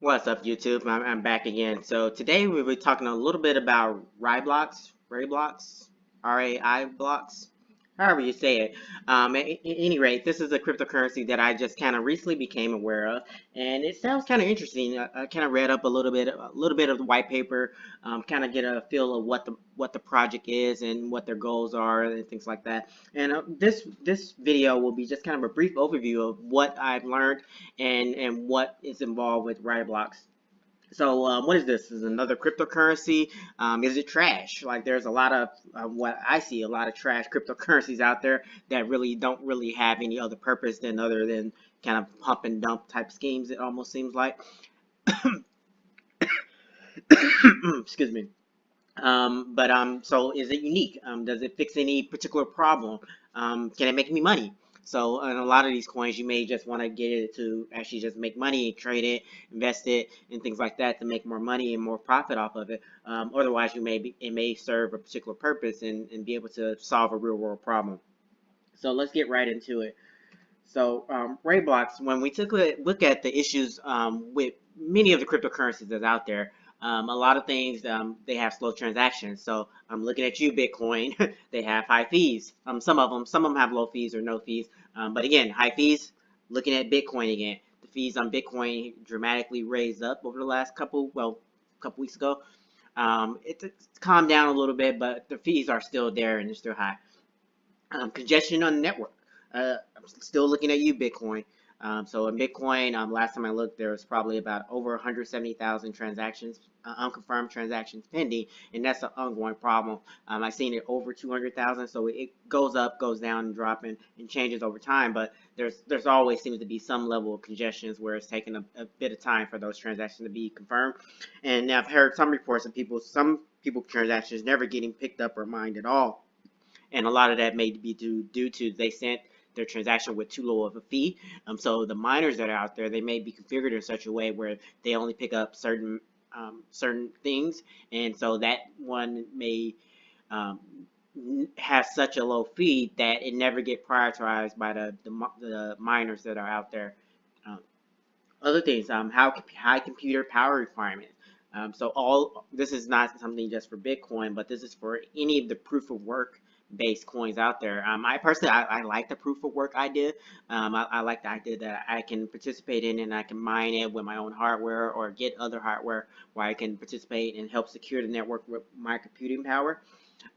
What's up, YouTube? I'm back again. So today we'll be talking a little bit about RaiBlocks, RAI blocks, however you say it. At any rate, this is a cryptocurrency that I just kind of recently became aware of, and it sounds kind of interesting. I kind of read up a little bit of the white paper, kind of get a feel of what the project is and what their goals are and things like that. And this video will be just kind of a brief overview of what I've learned and what is involved with RaiBlocks. So what is this? Is another cryptocurrency? Is it trash? Like there's a lot of what I see, a lot of trash cryptocurrencies out there that really don't really have any other purpose than other than kind of pump and dump type schemes. It almost seems like. Excuse me. So is it unique? Does it fix any particular problem? Can it make me money? So in a lot of these coins, you may just want to get it to actually just make money, trade it, invest it, and things like that to make more money and more profit off of it. Otherwise, it may serve a particular purpose and be able to solve a real world problem. So let's get right into it. So RaiBlocks, when we took a look at the issues with many of the cryptocurrencies that's out there, a lot of things they have slow transactions. So I'm looking at you, Bitcoin. They have high fees. Some of them have low fees or no fees. But again, high fees. Looking at Bitcoin again, the fees on Bitcoin dramatically raised up over the last couple weeks ago. It's calmed down a little bit, but the fees are still there and they're still high. Congestion on the network. I'm still looking at you, Bitcoin. So in Bitcoin, last time I looked, there was probably about over 170,000 transactions, unconfirmed transactions pending, and that's an ongoing problem. I've seen it over 200,000, so it goes up, goes down, and dropping, and changes over time. But there's always seems to be some level of congestions where it's taking a bit of time for those transactions to be confirmed. And I've heard some reports of some people transactions never getting picked up or mined at all, and a lot of that may be due to they sent their transaction with too low of a fee. So the miners that are out there, they may be configured in such a way where they only pick up certain things, and so that one may have such a low fee that it never get prioritized by the miners that are out there. Other things, how high computer power requirements. So all this is not something just for Bitcoin, but this is for any of the proof of work based coins out there. I personally, I like the proof of work idea. I like the idea that I can participate in and I can mine it with my own hardware or get other hardware where I can participate and help secure the network with my computing power.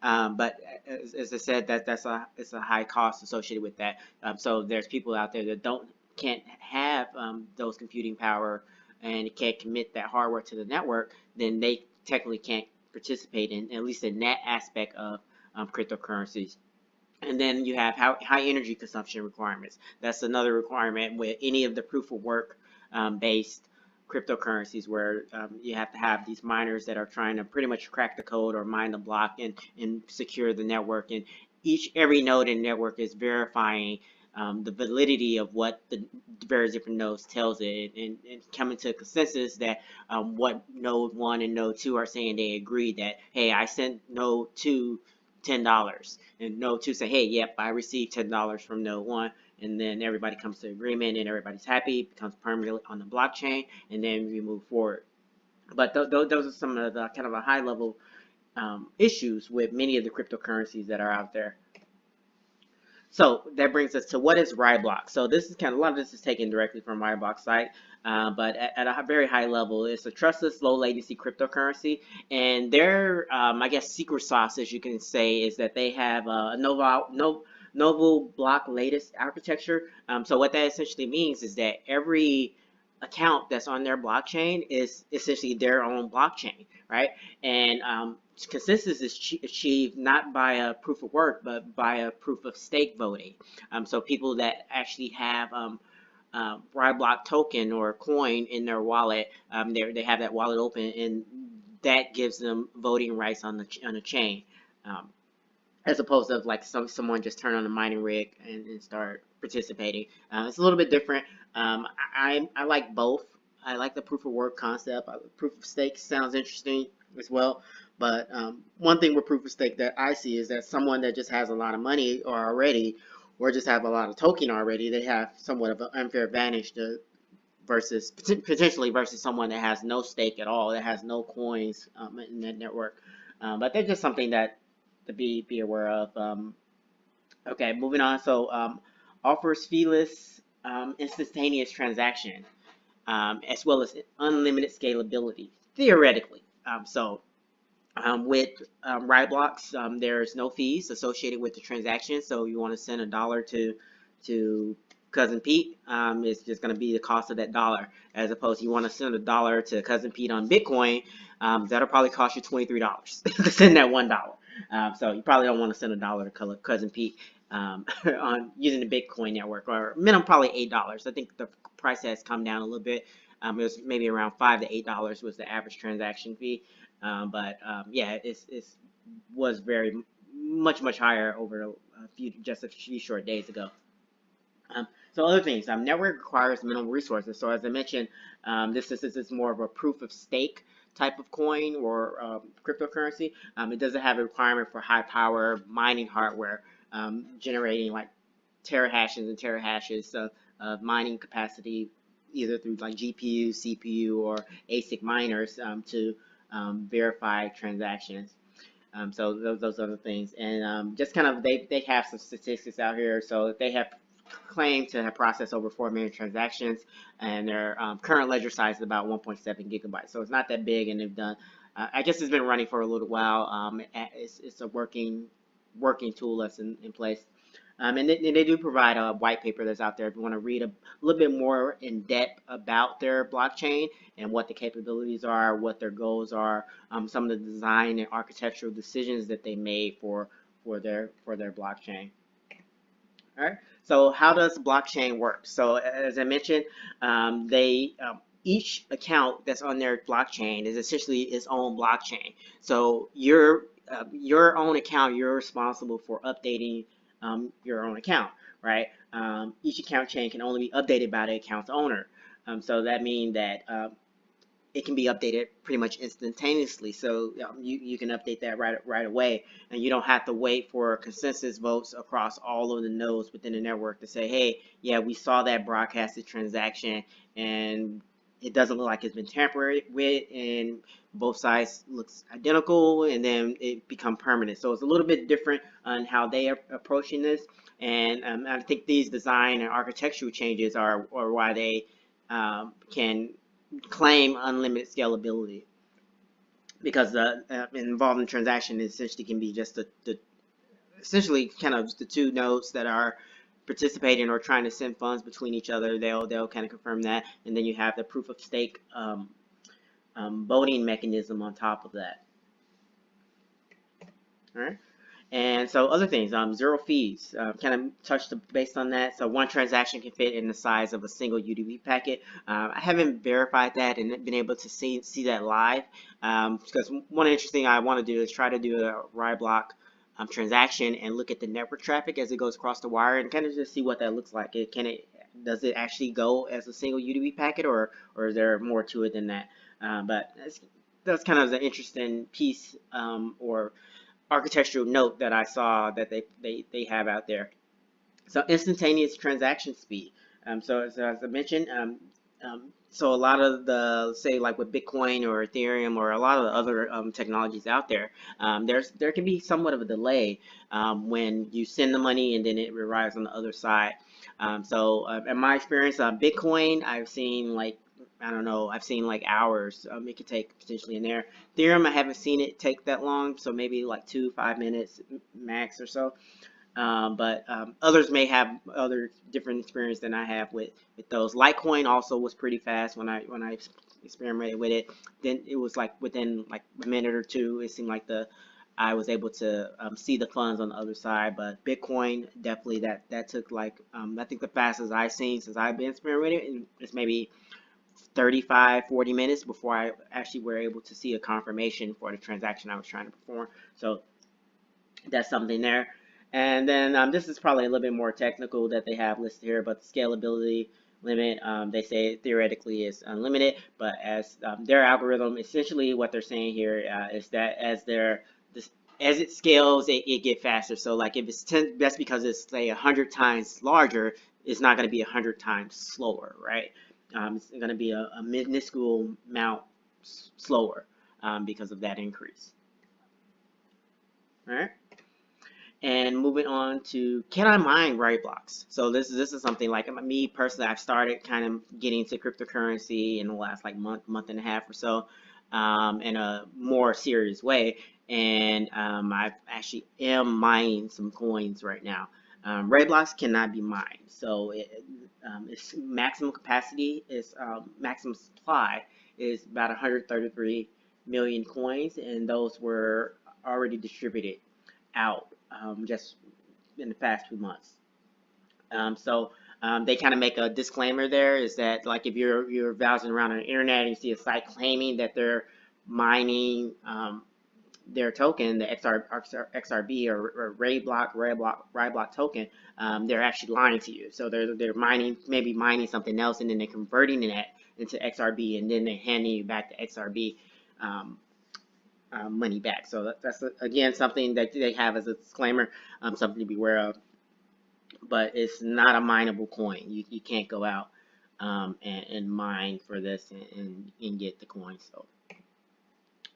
But as I said, it's a high cost associated with that. So there's people out there that can't have those computing power and can't commit that hardware to the network, then they technically can't participate in at least in that aspect of cryptocurrencies. And then you have high energy consumption requirements. That's another requirement with any of the proof of work based cryptocurrencies where you have to have these miners that are trying to pretty much crack the code or mine the block and secure the network. And every node in the network is verifying the validity of what the various different nodes tells it, and coming to a consensus that what node 1 and node 2 are saying. They agree that, hey, I sent node 2 $10, and node 2 say, hey, yep, I received $10 from node 1, and then everybody comes to agreement and everybody's happy, becomes permanently on the blockchain, and then we move forward. But those are some of the kind of a high level issues with many of the cryptocurrencies that are out there. So that brings us to what is RaiBlocks. So this is a lot of this is taken directly from RaiBlocks site, but at a very high level, it's a trustless, low latency cryptocurrency, and their I guess secret sauce, as you can say, is that they have a novel block-lattice architecture. So what that essentially means is that every account that's on their blockchain is essentially their own blockchain, right? And consensus is achieved not by a proof of work, but by a proof of stake voting. So people that actually have RaiBlock token or coin in their wallet, they have that wallet open, and that gives them voting rights on the chain. As opposed to like someone just turn on a mining rig and start participating. It's a little bit different. I like both. I like the proof of work concept. Proof of stake sounds interesting as well. But one thing with proof of stake that I see is that someone that just has a lot of money or just have a lot of token already, they have somewhat of an unfair advantage to versus potentially versus someone that has no stake at all, that has no coins in that network. But that's just something that to be aware of. Okay, moving on. So offers Feeless instantaneous transaction as well as unlimited scalability theoretically. With RaiBlocks, there's no fees associated with the transaction. So you want to send $1 to Cousin Pete, it's just going to be the cost of that dollar. As opposed to you want to send $1 to Cousin Pete on Bitcoin, that'll probably cost you $23 to send that $1. So you probably don't want to send $1 to Cousin Pete on using the Bitcoin network, or minimum probably $8. I think the price has come down a little bit. It was maybe around $5 to $8 was the average transaction fee. Yeah, it was very much higher over just a few short days ago. So other things, network requires minimal resources. So as I mentioned, this is more of a proof of stake type of coin or cryptocurrency. It doesn't have a requirement for high power mining hardware, generating like terahashes and terahashes of mining capacity, either through like GPU, CPU, or ASIC miners to verify transactions. So those other things, and just kind of they have some statistics out here. So they have claimed to have processed over 4 million transactions, and their current ledger size is about 1.7 gigabytes. So it's not that big, and they've done. I guess it's been running for a little while. It's a working tool that's in place. And they do provide a white paper that's out there if you want to read a little bit more in depth about their blockchain and what the capabilities are, what their goals are, some of the design and architectural decisions that they made for their blockchain. All right. So how does blockchain work? So as I mentioned, each account that's on their blockchain is essentially its own blockchain. So your own account, you're responsible for updating your own account, right? Each account chain can only be updated by the account's owner. So that means that it can be updated pretty much instantaneously. So you can update that right away, and you don't have to wait for consensus votes across all of the nodes within the network to say, hey, yeah, we saw that broadcasted transaction, and it doesn't look like it's been tampered with, and both sides looks identical, and then it become permanent. So it's a little bit different on how they are approaching this, and I think these design and architectural changes are why they can claim unlimited scalability, because the involved in transaction essentially can be just essentially kind of the two nodes that are participating or trying to send funds between each other. They'll kind of confirm that, and then you have the proof of stake voting mechanism on top of that. All right. And so other things, zero fees, kind of touched based on that. So one transaction can fit in the size of a single UDP packet. I haven't verified that and been able to see that live, because one interesting thing I want to do is try to do a RaiBlock transaction and look at the network traffic as it goes across the wire, and kind of just see what that looks like. Does it actually go as a single UDP packet, or is there more to it than that? But that's kind of the interesting piece or architectural note that I saw that they have out there. So instantaneous transaction speed. So as I mentioned, so a lot of the, say like with Bitcoin or Ethereum or a lot of the other technologies out there, there can be somewhat of a delay when you send the money and then it arrives on the other side. So in my experience, Bitcoin, I've seen like, I don't know, I've seen like hours it could take potentially in there. Ethereum, I haven't seen it take that long, so maybe like 2-5 minutes max or so. But others may have other different experience than I have with those. Litecoin also was pretty fast when I experimented with it. Then it was like within like a minute or two, it seemed like I was able to see the funds on the other side. But Bitcoin, definitely that took like I think the fastest I've seen since I've been experimenting is maybe 35-40 minutes before I actually were able to see a confirmation for the transaction I was trying to perform. So that's something there. And then this is probably a little bit more technical that they have listed here, but the scalability limit, they say theoretically is unlimited, but as their algorithm, essentially what they're saying here is that as it scales, it get faster. So like if it's 10, that's because it's say 100 times larger, it's not going to be 100 times slower, right? It's going to be a minuscule amount slower because of that increase. All right. And moving on to, can I mine RaiBlocks? So this is something like me personally. I've started kind of getting into cryptocurrency in the last like month and a half or so, in a more serious way. And I actually am mining some coins right now. RaiBlocks cannot be mined, so its maximum capacity is maximum supply is about 133 million coins, and those were already distributed out just in the past 2 months. So they kind of make a disclaimer there, is that like if you're browsing around on the internet and you see a site claiming that they're mining their token, the XRB or RaiBlock token, they're actually lying to you. So they're mining, maybe mining something else, and then they're converting it into XRB, and then they're handing you back the XRB money back. So that's again something that they have as a disclaimer, something to be aware of. But it's not a mineable coin. You can't go out and mine for this and get the coin. So,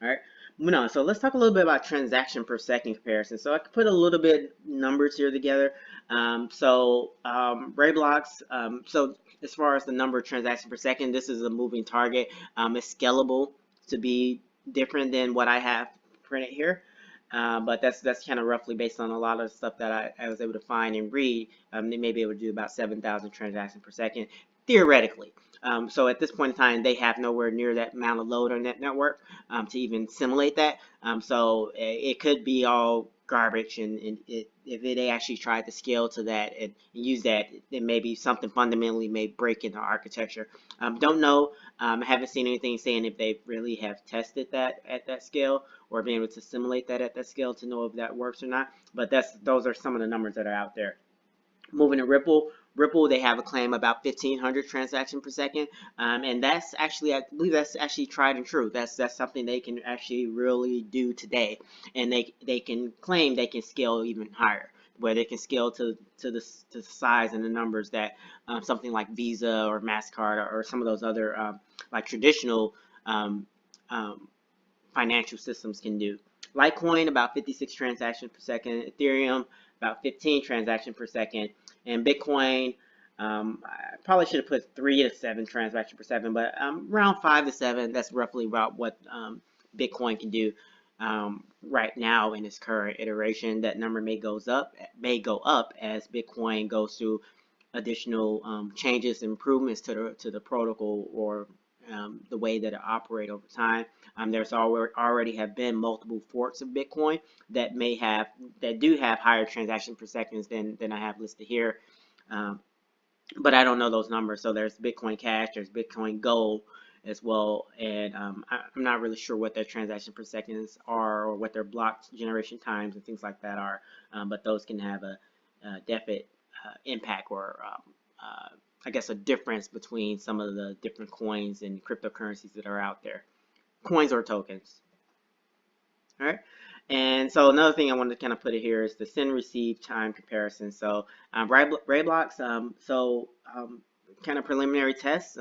all right, moving on. So let's talk a little bit about transaction per second comparison. So I could put a little bit numbers here together. RaiBlocks. So as far as the number of transactions per second, this is a moving target. It's scalable to be different than what I have printed here. But that's kind of roughly based on a lot of stuff that I was able to find and read. They may be able to do about 7,000 transactions per second, theoretically. So at this point in time, they have nowhere near that amount of load on that network to even simulate that. So it could be all garbage, and if they actually tried to scale to that and use that, then maybe something fundamentally may break in the architecture. Don't know. I haven't seen anything saying if they really have tested that at that scale or been able to simulate that at that scale to know if that works or not. But those are some of the numbers that are out there. Moving to Ripple. Ripple, they have a claim about 1,500 transactions per second, and that's actually, I believe that's actually tried and true. That's something they can actually really do today, and they can claim they can scale even higher, where they can scale to the size and the numbers that something like Visa or MasterCard or some of those other like traditional financial systems can do. Litecoin, about 56 transactions per second. Ethereum, about 15 transactions per second. And Bitcoin, I probably should have put 3 to 7 transactions per second, but around 5 to 7. That's roughly about what Bitcoin can do right now in its current iteration. That number may go up as Bitcoin goes through additional changes, improvements to the protocol or the way that it operates over time. There's already have been multiple forks of Bitcoin that do have higher transaction per seconds than I have listed here, but I don't know those numbers. So there's Bitcoin Cash, there's Bitcoin Gold as well, and I'm not really sure what their transaction per seconds are or what their block generation times and things like that are, but those can have a definite impact or I guess a difference between some of the different coins and cryptocurrencies that are out there. Coins or tokens. All right. And so another thing I wanted to kind of put it here is the send receive time comparison. So RaiBlocks, kind of preliminary tests,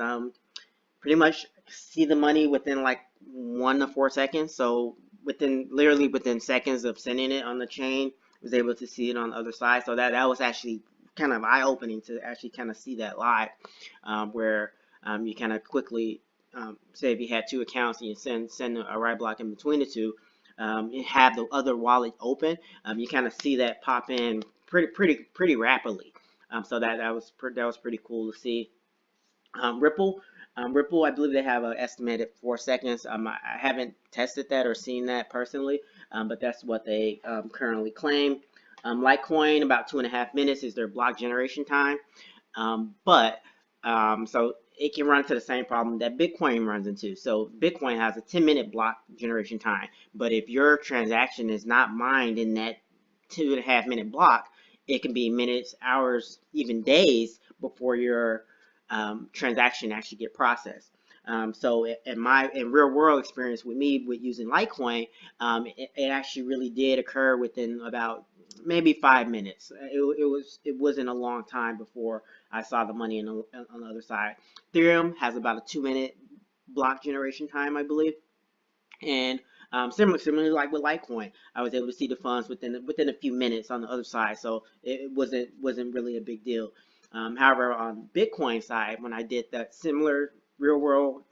pretty much see the money within like 1 to 4 seconds. So literally within seconds of sending it on the chain, was able to see it on the other side. So that was actually kind of eye-opening to actually kind of see that live, where you kind of quickly say if you had 2 accounts and you send a RaiBlock in between the two, you have the other wallet open, you kind of see that pop in pretty rapidly. So that was pretty cool to see. Ripple, I believe they have an estimated 4 seconds. I haven't tested that or seen that personally, but that's what they currently claim. Litecoin, about 2.5 minutes is their block generation time. So it can run into the same problem that Bitcoin runs into. So Bitcoin has a 10-minute block generation time, but if your transaction is not mined in that 2.5 minute block, it can be minutes, hours, even days before your transaction actually get processed. So in real world experience with me with using Litecoin, it actually really did occur within about maybe 5 minutes. It wasn't a long time before I saw the money on the other side. Ethereum has about a 2 minute block generation time, I believe, and similarly like with Litecoin, I was able to see the funds within a few minutes on the other side, so it wasn't really a big deal. However, on Bitcoin side, when I did that similar real world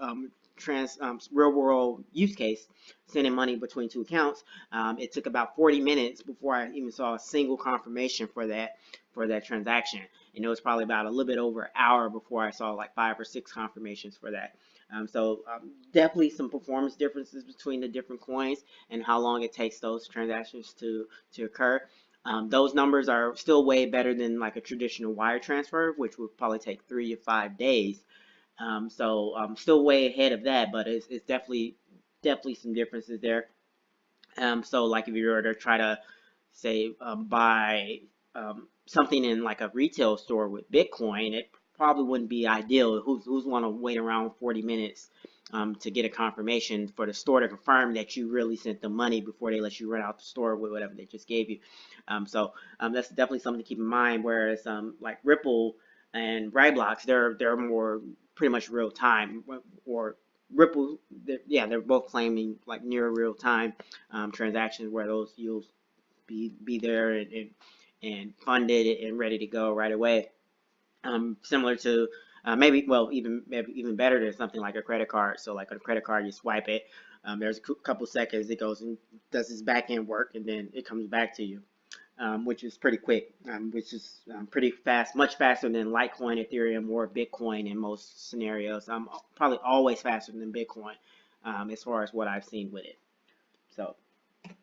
real world use case, sending money between two accounts, it took about 40 minutes before I even saw a single confirmation for that transaction, and it was probably about a little bit over an hour before I saw like 5 or 6 confirmations for that. So definitely some performance differences between the different coins and how long it takes those transactions to occur. Those numbers are still way better than like a traditional wire transfer, which would probably take 3 to 5 days. So still way ahead of that, but it's definitely some differences there. So like if you were to try to say buy something in like a retail store with Bitcoin, it probably wouldn't be ideal. Who's want to wait around 40 minutes to get a confirmation for the store to confirm that you really sent the money before they let you run out the store with whatever they just gave you. So that's definitely something to keep in mind. Whereas like Ripple and RaiBlocks, they're more pretty much real time. Or Ripple, they're both claiming like near real time transactions where those you'll be there and funded and ready to go right away. Similar to maybe even better than something like a credit card. So like on a credit card, you swipe it. There's a couple seconds, it goes and does its back end work, and then it comes back to you, which is pretty quick, which is pretty fast, much faster than Litecoin, Ethereum, or Bitcoin in most scenarios. Probably always faster than Bitcoin as far as what I've seen with it. So, all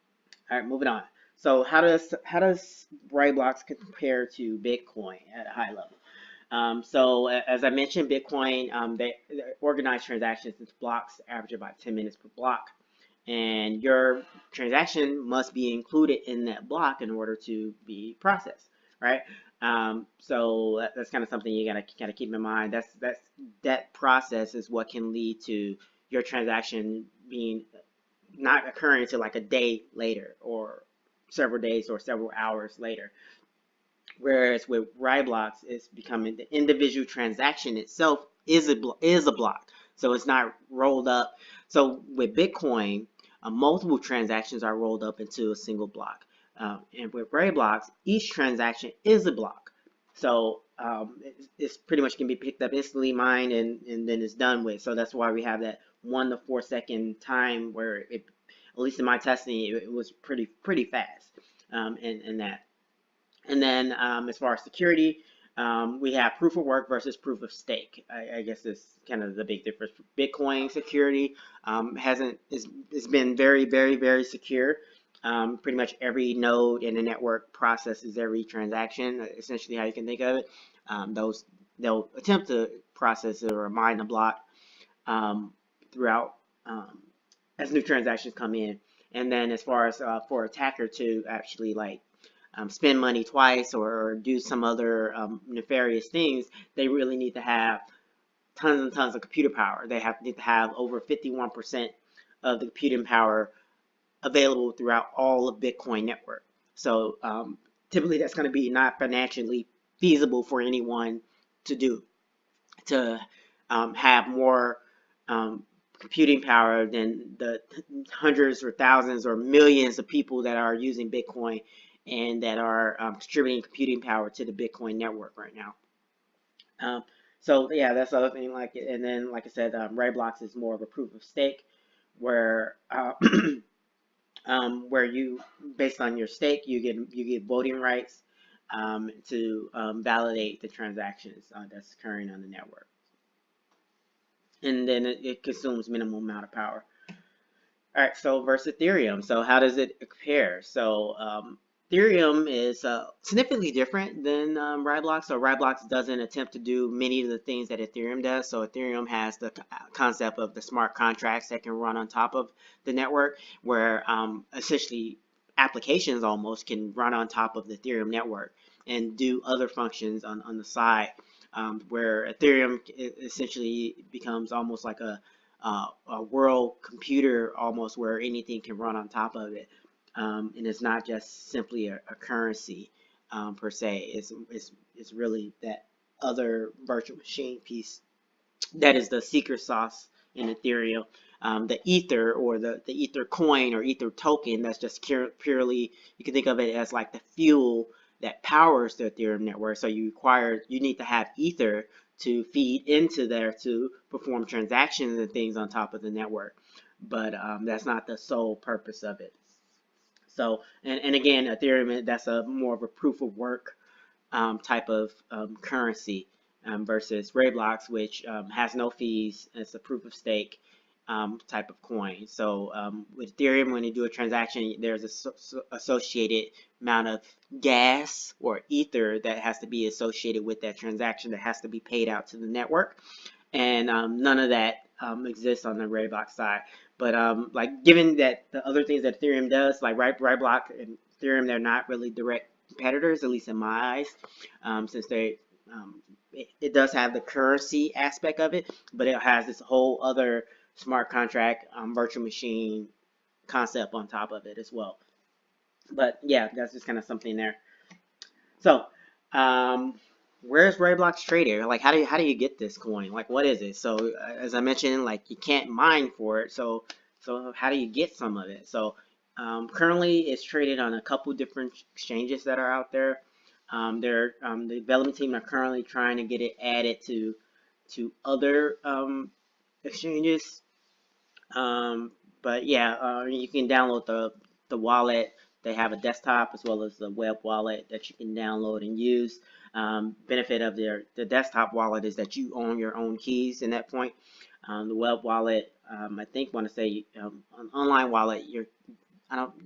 right, moving on. So how does RaiBlocks compare to Bitcoin at a high level? So as I mentioned, Bitcoin, they organize transactions into blocks, average about 10 minutes per block. And your transaction must be included in that block in order to be processed, right? So that's kind of something you gotta keep in mind. That process is what can lead to your transaction being not occurring until like a day later, or several days or several hours later. Whereas with RaiBlocks, it's becoming the individual transaction itself is a block, so it's not rolled up. So with Bitcoin, multiple transactions are rolled up into a single block, and with RaiBlocks, each transaction is a block. So it's pretty much can be picked up instantly, mined, and then it's done with. So that's why we have that 1 to 4 second time where it, at least in my testing, it was pretty fast in that. And then as far as security, we have proof of work versus proof of stake. I guess it's kind of the big difference. Bitcoin security it's been very secure. Pretty much every node in the network processes every transaction, essentially how you can think of it. They'll attempt to process it or mine the block throughout as new transactions come in. And then as far as for attacker to actually like spend money twice or do some other nefarious things, they really need to have tons and tons of computer power. They need to have over 51% of the computing power available throughout all of Bitcoin network. So typically that's going to be not financially feasible for anyone to do, to have more computing power than the hundreds or thousands or millions of people that are using Bitcoin and that are contributing computing power to the Bitcoin network right now. So yeah, that's the other thing. And then like I said, RaiBlocks is more of a proof of stake, where where you, based on your stake, you get voting rights to validate the transactions that's occurring on the network, and then it consumes minimal amount of power. All right, so versus Ethereum. So how does it compare? So Ethereum is significantly different than RaiBlocks. So RaiBlocks doesn't attempt to do many of the things that Ethereum does. So Ethereum has the concept of the smart contracts that can run on top of the network, where essentially applications almost can run on top of the Ethereum network and do other functions on the side, where Ethereum essentially becomes almost like a world computer, almost, where anything can run on top of it. and it's not just simply a currency per se. It's really that other virtual machine piece that is the secret sauce in Ethereum. The Ether or the Ether coin or Ether token, that's just purely, you can think of it as like the fuel that powers the Ethereum network. So you need to have Ether to feed into there to perform transactions and things on top of the network. But that's not the sole purpose of it. So, and again, Ethereum, that's a more of a proof of work type of currency versus RaiBlocks, which has no fees. It's a proof of stake type of coin. So with Ethereum, when you do a transaction, there's a associated amount of gas or ether that has to be associated with that transaction that has to be paid out to the network. And none of that exists on the RaiBlock side. But like, given that the other things that Ethereum does, like RaiBlock and Ethereum, they're not really direct competitors, at least in my eyes, since it does have the currency aspect of it, but it has this whole other smart contract virtual machine concept on top of it as well. But yeah, that's just kind of something there. So where's RaiBlocks traded? Like, how do you get this coin? Like, what is it? So as I mentioned, like, you can't mine for it. So how do you get some of it? So currently it's traded on a couple different exchanges that are out there. The development team are currently trying to get it added to other exchanges. But yeah, you can download the wallet. They have a desktop as well as the web wallet that you can download and use. Benefit of the desktop wallet is that you own your own keys in that point. The web wallet, I think, want to say an online wallet,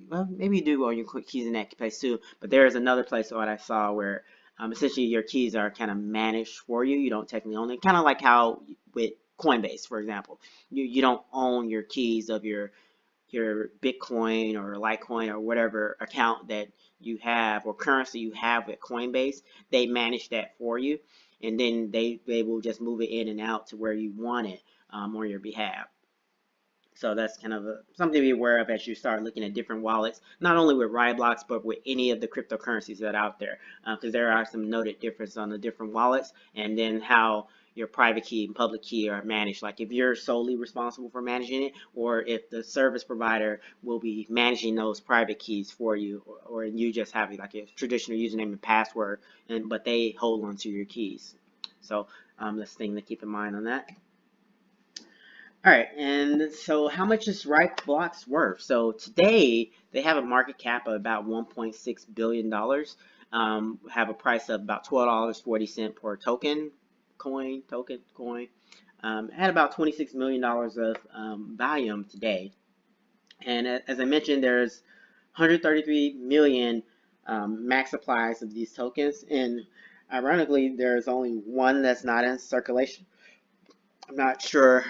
well, maybe you do own your keys in that place too. But there is another place what I saw where essentially your keys are kind of managed for you. You don't technically own it. Kind of like how with Coinbase, for example, you don't own your keys of your Bitcoin or Litecoin or whatever account that you have or currency you have with Coinbase. They manage that for you, and then they will just move it in and out to where you want it on your behalf. So that's kind of something to be aware of as you start looking at different wallets, not only with RaiBlocks, but with any of the cryptocurrencies that are out there, because there are some noted differences on the different wallets, and then how your private key and public key are managed. Like if you're solely responsible for managing it, or if the service provider will be managing those private keys for you, or you just have like a traditional username and password, but they hold on to your keys. So that's the thing to keep in mind on that. All right, and so how much is RaiBlocks worth? So today they have a market cap of about $1.6 billion. Have a price of about $12.40 per coin. Had about $26 million of volume today. And as I mentioned, there's 133 million max supplies of these tokens, and ironically, there's only one that's not in circulation. I'm not sure.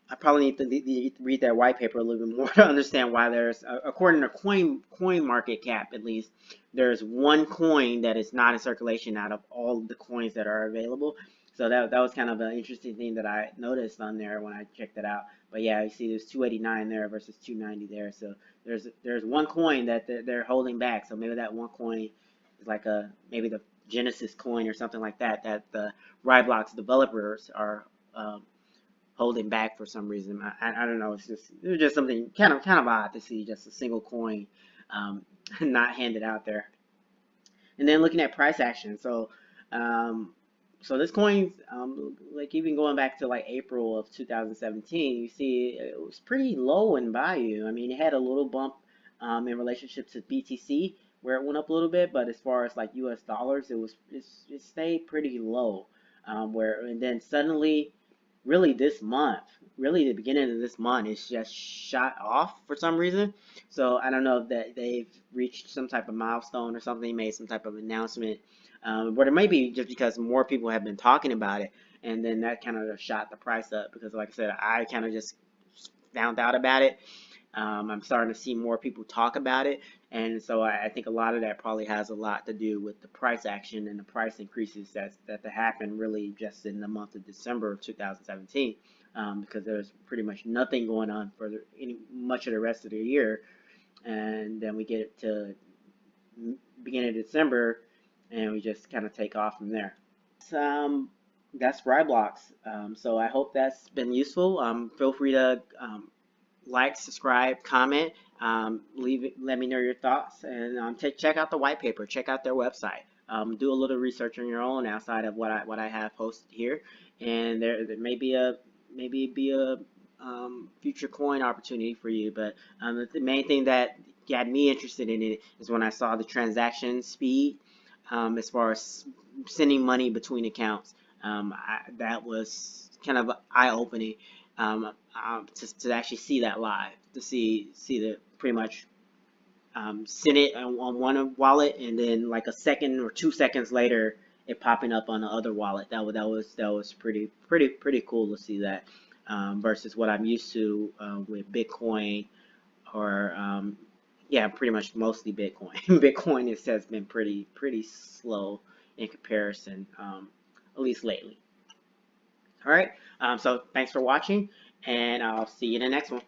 I probably need to read that white paper a little bit more to understand why there's, according to coin market cap at least, there's one coin that is not in circulation out of all of the coins that are available. So that was kind of an interesting thing that I noticed on there when I checked it out. But yeah, you see there's 289 there versus 290 there. So there's one coin that they're holding back. So maybe that one coin is like maybe the Genesis coin or something like that the RaiBlocks developers are holding back for some reason. I don't know. It's just something kind of odd to see just a single coin not handed out there. And then looking at price action. So this coin, like even going back to like April of 2017, you see it was pretty low in value. I mean, it had a little bump in relationship to BTC where it went up a little bit, but as far as like US dollars, it stayed pretty low. And then suddenly, really this month, really the beginning of this month, it's just shot off for some reason. So I don't know if that they've reached some type of milestone or something, made some type of announcement, but it may be just because more people have been talking about it, and then that kind of shot the price up because, like I said, I kind of just found out about it. I'm starting to see more people talk about it, and so I think a lot of that probably has a lot to do with the price action and the price increases that happened really just in the month of December of 2017, because there's pretty much nothing going on for much of the rest of the year. and then we get it to beginning of December, and we just kind of take off from there. That's RaiBlocks. So I hope that's been useful. Feel free to like, subscribe, comment, let me know your thoughts, and check out the white paper, check out their website. Do a little research on your own outside of what I have posted here, and there may be a future coin opportunity for you. But the main thing that got me interested in it is when I saw the transaction speed, as far as sending money between accounts. That was kind of eye-opening, to actually see that live, to see the pretty much send it on one wallet, and then like a second or 2 seconds later, it popping up on the other wallet. That was pretty cool to see that, versus what I'm used to with Bitcoin, or yeah, pretty much mostly Bitcoin. Bitcoin has been pretty slow in comparison, at least lately. All right. So thanks for watching, and I'll see you in the next one.